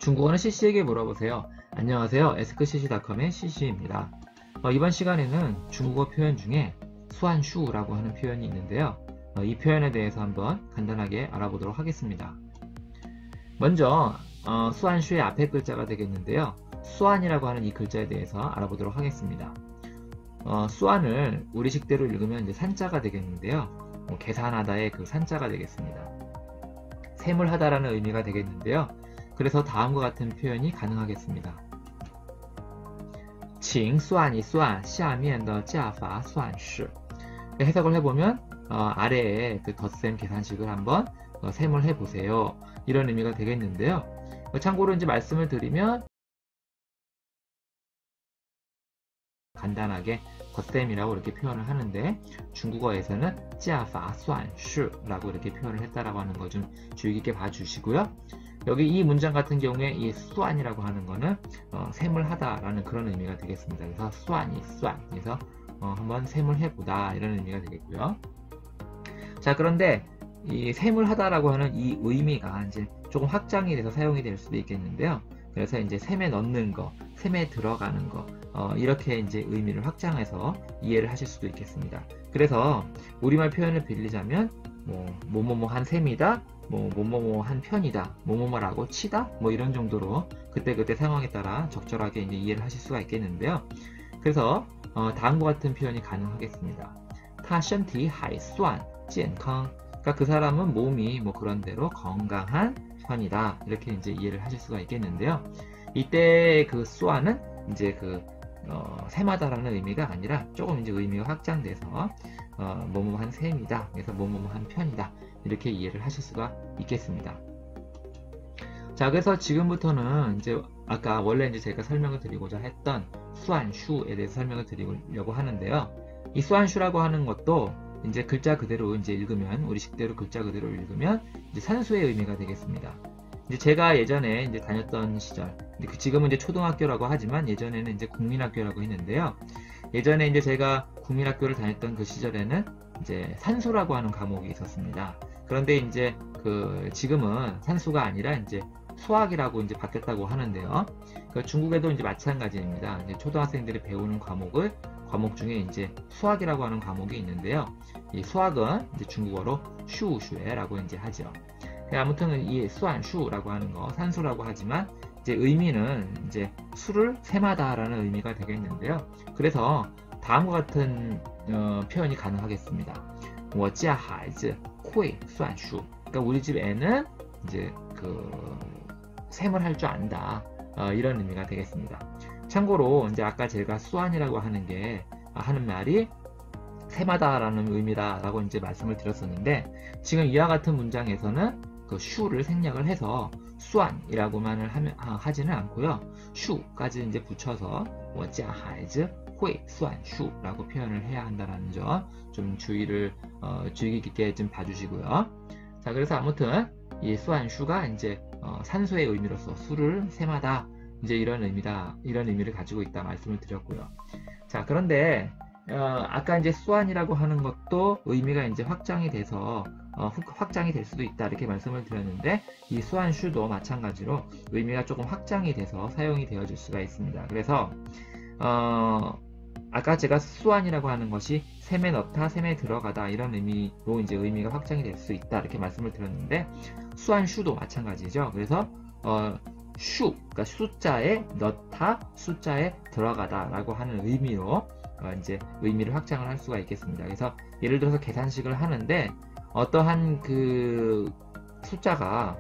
중국어는 CC에게 물어보세요. 안녕하세요. 에스크CC.com의 CC입니다. 이번 시간에는 중국어 표현 중에 수안슈라고 하는 표현이 있는데요. 이 표현에 대해서 한번 간단하게 알아보도록 하겠습니다. 먼저 수안슈의 앞에 글자가 되겠는데요. 수안이라고 하는 이 글자에 대해서 알아보도록 하겠습니다. 수안을 우리식대로 읽으면 이제 산자가 되겠는데요. 계산하다의 그 산자가 되겠습니다. 셈을하다라는 의미가 되겠는데요. 그래서 다음과 같은 표현이 가능하겠습니다. 请算一算下面的加法算式. 해석을 해보면 아래에 그 덧셈 계산식을 한번 셈을 해보세요. 이런 의미가 되겠는데요. 참고로 이제 말씀을 드리면 간단하게 덧셈이라고 이렇게 표현을 하는데 중국어에서는 加法算式라고 이렇게 표현을 했다라고 하는 거 좀 주의 깊게 봐주시고요. 여기 이 문장 같은 경우에 이 수안이라고 하는 거는 셈을 하다라는 그런 의미가 되겠습니다. 그래서 수안이 수안. 그래서 한번 셈을 해보다 이런 의미가 되겠고요. 자, 그런데 이 셈을 하다라고 하는 이 의미가 이제 조금 확장이 돼서 사용이 될 수도 있겠는데요. 그래서 이제 셈에 넣는 거, 셈에 들어가는 거, 이렇게 이제 의미를 확장해서 이해를 하실 수도 있겠습니다. 그래서 우리말 표현을 빌리자면 뭐뭐뭐 한 셈이다, 뭐뭐뭐 한 편이다, 뭐뭐뭐라고 치다, 이런 정도로 그때그때 상황에 따라 적절하게 이제 이해를 하실 수가 있겠는데요. 그래서 다음과 같은 표현이 가능하겠습니다. 他身体还算健康. 그러니까 그 사람은 몸이 그런대로 건강한 편이다. 이렇게 이제 이해를 하실 수가 있겠는데요. 이때 그 수아는 이제 셈하다라는 의미가 아니라 조금 이제 의미가 확장돼서 뭐뭐 한 셈이다. 그래서 뭐뭐 한 편이다. 이렇게 이해를 하실 수가 있겠습니다. 자, 그래서 지금부터는 이제 아까 원래 이제 제가 설명을 드리고자 했던 수안슈에 대해서 설명을 드리려고 하는데요. 이 수안슈라고 하는 것도 이제 글자 그대로 이제 읽으면 우리식대로 글자 그대로 읽으면 이제 산수의 의미가 되겠습니다. 이제 제가 예전에 이제 다녔던 시절, 지금은 이제 초등학교라고 하지만 예전에는 이제 국민학교라고 했는데요. 예전에 이제 제가 국민학교를 다녔던 그 시절에는 이제 산수라고 하는 과목이 있었습니다. 그런데 이제 지금은 산수가 아니라 이제 수학이라고 이제 바뀌었다고 하는데요. 중국에도 이제 마찬가지입니다. 이제 초등학생들이 배우는 과목 중에 이제 수학이라고 하는 과목이 있는데요. 이 수학은 이제 중국어로 슈슈에라고 이제 하죠. 아무튼 이 수안슈라고 하는 거 산수라고 하지만 이제 의미는 이제 수를 셈하다라는 의미가 되겠는데요. 그래서 다음과 같은 표현이 가능하겠습니다. 我家孩子会算数. 그러니까 우리 집 애는 이제 셈을 할 줄 안다. 이런 의미가 되겠습니다. 참고로 이제 아까 제가 수안이라고 하는 말이 셈하다라는 의미다라고 이제 말씀을 드렸었는데 지금 이와 같은 문장에서는 그 슈를 생략을 해서 수안이라고만을 하지는 않고요. 슈까지 이제 붙여서 我家孩子会算数라고 표현을 해야 한다는 점 좀 주의 깊게 좀 봐주시고요. 자, 그래서 아무튼 이 수안슈가 이제 산수의 의미로서 수를 셈하다 이제 이런 의미를 가지고 있다 말씀을 드렸고요. 자, 그런데 아까 이제 수안이라고 하는 것도 의미가 이제 확장이 돼서 확장이 될 수도 있다 이렇게 말씀을 드렸는데 이 수안슈도 마찬가지로 의미가 조금 확장이 돼서 사용이 되어질 수가 있습니다. 그래서 아까 제가 수안이라고 하는 것이 셈에 넣다, 셈에 들어가다 이런 의미로 이제 의미가 확장이 될 수 있다 이렇게 말씀을 드렸는데 수안슈도 마찬가지죠. 그래서 슈, 그러니까 숫자에 넣다, 숫자에 들어가다 라고 하는 의미로 이제 의미를 확장을 할 수가 있겠습니다. 그래서 예를 들어서 계산식을 하는데 어떠한 숫자가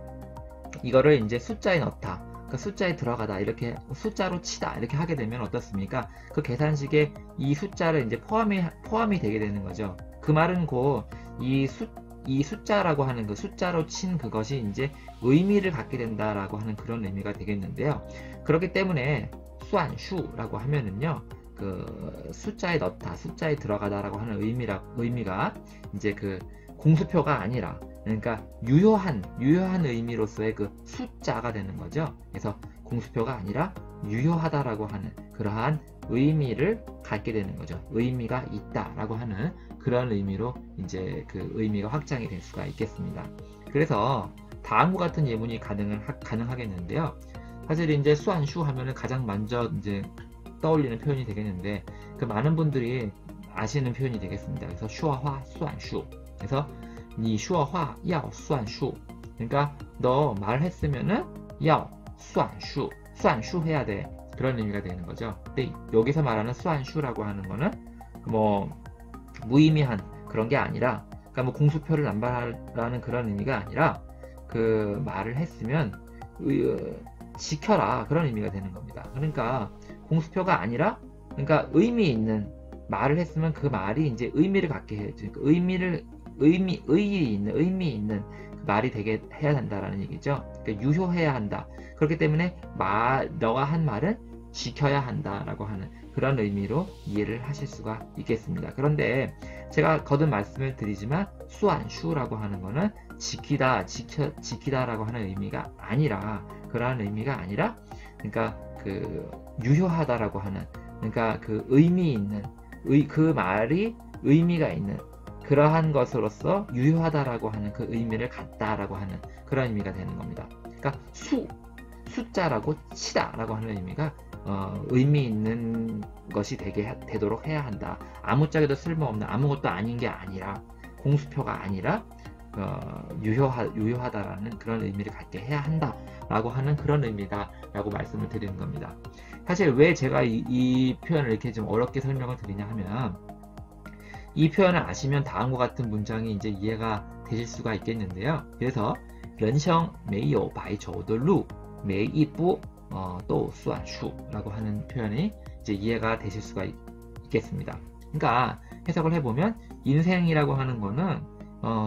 이거를 이제 숫자에 넣다, 그러니까 숫자에 들어가다, 이렇게 숫자로 치다 이렇게 하게 되면 어떻습니까? 그 계산식에 이 숫자를 이제 포함이 되게 되는 거죠. 그 말은 곧 이 숫자라고 하는 숫자로 친 그것이 이제 의미를 갖게 된다라고 하는 그런 의미가 되겠는데요. 그렇기 때문에 수안슈라고 하면은요, 숫자에 넣다, 숫자에 들어가다라고 하는 의미가 이제 공수표가 아니라, 그러니까 유효한 의미로서의 숫자가 되는 거죠. 그래서 공수표가 아니라 유효하다라고 하는 그러한 의미를 갖게 되는 거죠. 의미가 있다라고 하는 그런 의미로 이제 의미가 확장이 될 수가 있겠습니다. 그래서 다음과 같은 예문이 가능하겠는데요. 사실 이제 수안슈 하면은 가장 먼저 이제 떠올리는 표현이 되겠는데 그 많은 분들이 아시는 표현이 되겠습니다. 그래서 슈어화 수안슈. 그래서 니 슈어화 야 수안슈. 그러니까 너 말했으면은 야 수안슈. 수안슈 해야 돼. 그런 의미가 되는 거죠. 근데 여기서 말하는 수안슈라고 하는 거는 뭐 무의미한 그런 게 아니라, 그러니까 뭐 공수표를 남발하라는 그런 의미가 아니라 그 말을 했으면 지켜라 그런 의미가 되는 겁니다. 그러니까 공수표가 아니라, 그러니까 의미 있는 말을 했으면 그 말이 이제 의미를 갖게 해. 그러니까 의의 있는 그 말이 되게 해야 한다라는 얘기죠. 그러니까 유효해야 한다. 그렇기 때문에 너가 한 말은 지켜야 한다라고 하는 그런 의미로 이해를 하실 수가 있겠습니다. 그런데 제가 거듭 말씀을 드리지만 수안슈라고 하는 거는 지키다라고 하는 의미가 아니라, 그러한 의미가 아니라, 그러니까 그 유효하다라고 하는, 그러니까 그 의미 있는 그 말이 의미가 있는 그러한 것으로서 유효하다라고 하는 그 의미를 갖다라고 하는 그런 의미가 되는 겁니다. 그러니까 숫자라고 치다라고 하는 의미가 의미 있는 것이 되도록 해야 한다. 아무짝에도 쓸모없는 아무것도 아닌 게 아니라, 공수표가 아니라 유효하다라는 그런 의미를 갖게 해야 한다라고 하는 그런 의미다라고 말씀을 드리는 겁니다. 사실 왜 제가 이 표현을 이렇게 좀 어렵게 설명을 드리냐 하면, 이 표현을 아시면 다음과 같은 문장이 이제 이해가 되실 수가 있겠는데요. 그래서 人生没有白走的路每一步都算数라고 하는 표현이 이제 이해가 되실 수가 있겠습니다. 그러니까 해석을 해보면 인생이라고 하는 거는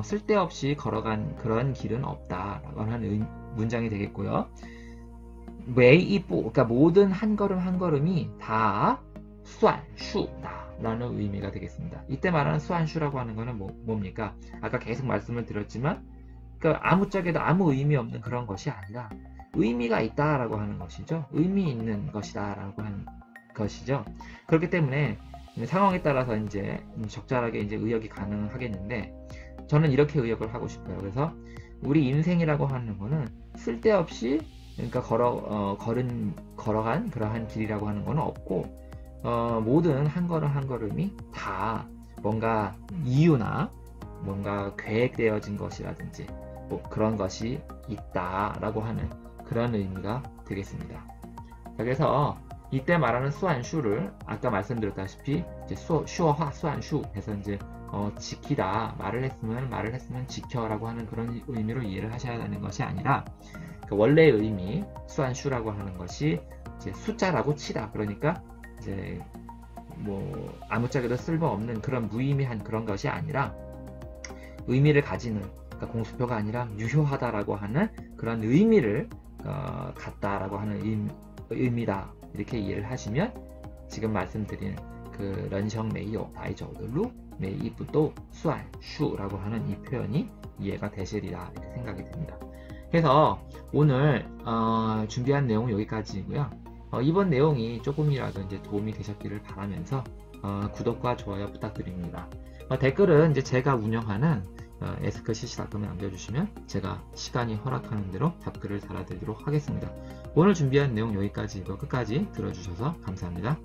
쓸데없이 걸어간 그런 길은 없다라고 하는 문장이 되겠고요. 每一步, 그러니까 모든 한 걸음 한 걸음이 다 算数다 라는 의미가 되겠습니다. 이때 말하는 수안슈라고 하는 거는 뭡니까? 아까 계속 말씀을 드렸지만, 그러니까 아무짝에도 아무 의미 없는 그런 것이 아니라 의미가 있다라고 하는 것이죠. 의미 있는 것이다라고 하는 것이죠. 그렇기 때문에 상황에 따라서 이제 적절하게 이제 의역이 가능하겠는데, 저는 이렇게 의역을 하고 싶어요. 그래서 우리 인생이라고 하는 거는 쓸데없이, 그러니까 걸어간 그러한 길이라고 하는 거는 없고, 모든 한 걸음 한 걸음이 다 뭔가 이유나 뭔가 계획되어진 것이라든지 뭐 그런 것이 있다라고 하는 그런 의미가 되겠습니다. 그래서 이때 말하는 수안슈를 아까 말씀드렸다시피 이제 슈어화 수안슈 해서 이제 지키다, 말을 했으면 지켜라고 하는 그런 의미로 이해를 하셔야 하는 것이 아니라, 그 원래의 의미 수안슈라고 하는 것이 이제 숫자라고 치다, 그러니까 이제 뭐 아무짝에도 쓸모없는 그런 무의미한 그런 것이 아니라 의미를 가지는, 그러니까 공수표가 아니라 유효하다라고 하는 그런 의미를 갖다라고 하는 의미다, 이렇게 이해를 하시면 지금 말씀드린 그 人生没有白走的路每一步都算数라고 하는 이 표현이 이해가 되시리라 이렇게 생각이 듭니다. 그래서 오늘 준비한 내용은 여기까지이고요. 이번 내용이 조금이라도 이제 도움이 되셨기를 바라면서 구독과 좋아요 부탁드립니다. 댓글은 이제 제가 운영하는 에스크CC.com에 남겨주시면 제가 시간이 허락하는 대로 답글을 달아드리도록 하겠습니다. 오늘 준비한 내용 여기까지이고 끝까지 들어주셔서 감사합니다.